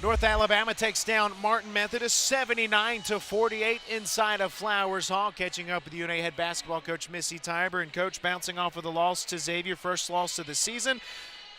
North Alabama takes down Martin Methodist 79-48 inside of Flowers Hall. Catching up with UNA head basketball coach Missy Tiber. And coach, bouncing off of the loss to Xavier, first loss of the season.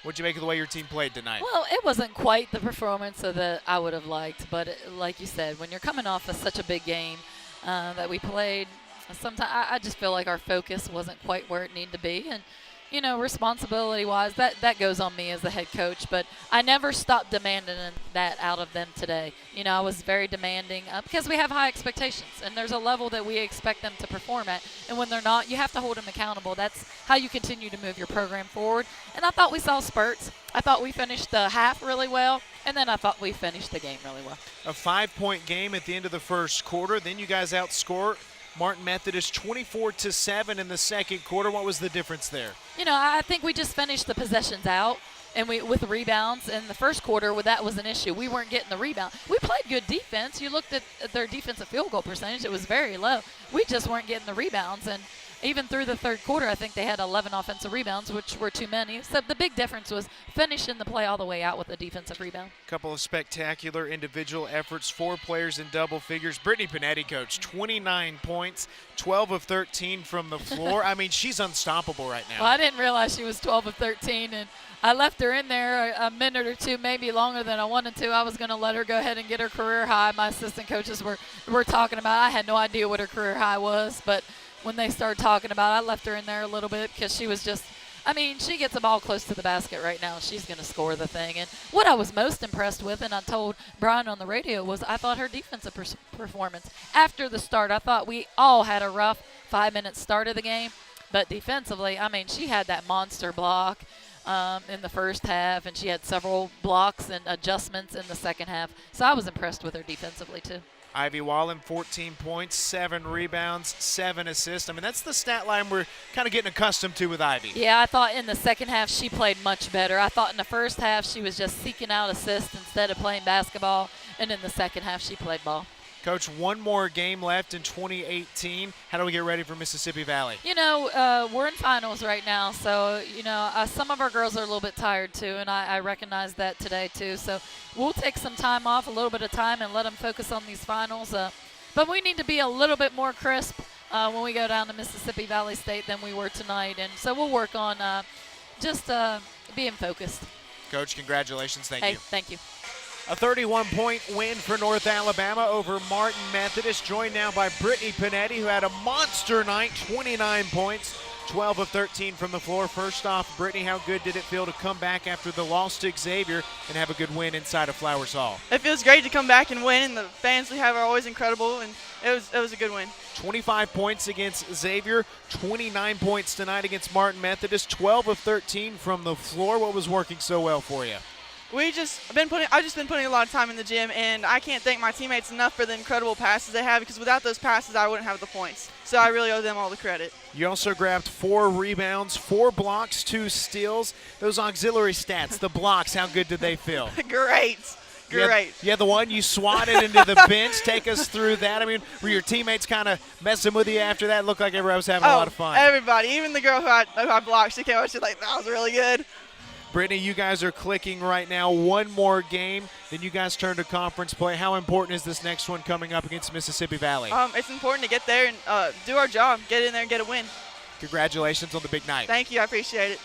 What'd you make of the way your team played tonight? Well, it wasn't quite the performance that I would have liked, but like you said, when you're coming off of such a big game that we played, sometimes I just feel like our focus wasn't quite where it needed to be. And you know, responsibility-wise, that goes on me as the head coach. But I never stopped demanding that out of them today. You know, I was very demanding because we have high expectations, and there's a level that we expect them to perform at. And when they're not, you have to hold them accountable. That's how you continue to move your program forward. And I thought we saw spurts. I thought we finished the half really well, and then I thought we finished the game really well. A 5-point game at the end of the first quarter. Then you guys outscore Martin Methodist 24-7 in the second quarter. What was the difference there? You know, I think we just finished the possessions out and with rebounds. In the first quarter, that was an issue. We weren't getting the rebound. We played good defense. You looked at their defensive field goal percentage. It was very low. We just weren't getting the rebounds. And even through the third quarter, I think they had 11 offensive rebounds, which were too many. So the big difference was finishing the play all the way out with a defensive rebound. A couple of spectacular individual efforts, 4 players in double figures. Brittany Panetti, coach, 29 points, 12 of 13 from the floor. I mean, she's unstoppable right now. Well, I didn't realize she was 12 of 13, and I left her in there a minute or two, maybe longer than I wanted to. I was going to let her go ahead and get her career high. My assistant coaches were talking about it. I had no idea what her career high was, but when they started talking about it, I left her in there a little bit because she was just, I mean, she gets the ball close to the basket right now. She's going to score the thing. And what I was most impressed with, and I told Brian on the radio, was I thought her defensive performance. After the start, I thought we all had a rough 5-minute start of the game. But defensively, I mean, she had that monster block in the first half, and she had several blocks and adjustments in the second half. So I was impressed with her defensively, too. Ivy Wallen, 14 points, 7 rebounds, 7 assists. I mean, that's the stat line we're kind of getting accustomed to with Ivy. Yeah, I thought in the second half she played much better. I thought in the first half she was just seeking out assists instead of playing basketball, and in the second half she played ball. Coach, one more game left in 2018. How do we get ready for Mississippi Valley? You know, we're in finals right now, so, you know, some of our girls are a little bit tired too, and I recognize that today too. So we'll take some time off, a little bit of time, and let them focus on these finals. But we need to be a little bit more crisp when we go down to Mississippi Valley State than we were tonight. And so we'll work on just being focused. Coach, congratulations. Thank you. Thank you. A 31-point win for North Alabama over Martin Methodist, joined now by Brittany Panetti, who had a monster night, 29 points, 12 of 13 from the floor. First off, Brittany, how good did it feel to come back after the loss to Xavier and have a good win inside of Flowers Hall? It feels great to come back and win, and the fans we have are always incredible, and it was a good win. 25 points against Xavier, 29 points tonight against Martin Methodist, 12 of 13 from the floor. What was working so well for you? I've just been putting a lot of time in the gym, and I can't thank my teammates enough for the incredible passes they have, because without those passes I wouldn't have the points. So I really owe them all the credit. You also grabbed 4 rebounds, 4 blocks, 2 steals. Those auxiliary stats, the blocks, how good did they feel? Great. You had the one you swatted into the bench. Take us through that. I mean, were your teammates kind of messing with you after that? It looked like everybody was having a lot of fun. Everybody, even the girl who I blocked, she came out, she's like, that was really good. Brittany, you guys are clicking right now. One more game, then you guys turn to conference play. How important is this next one coming up against Mississippi Valley? It's important to get there and do our job, get in there and get a win. Congratulations on the big night. Thank you. I appreciate it.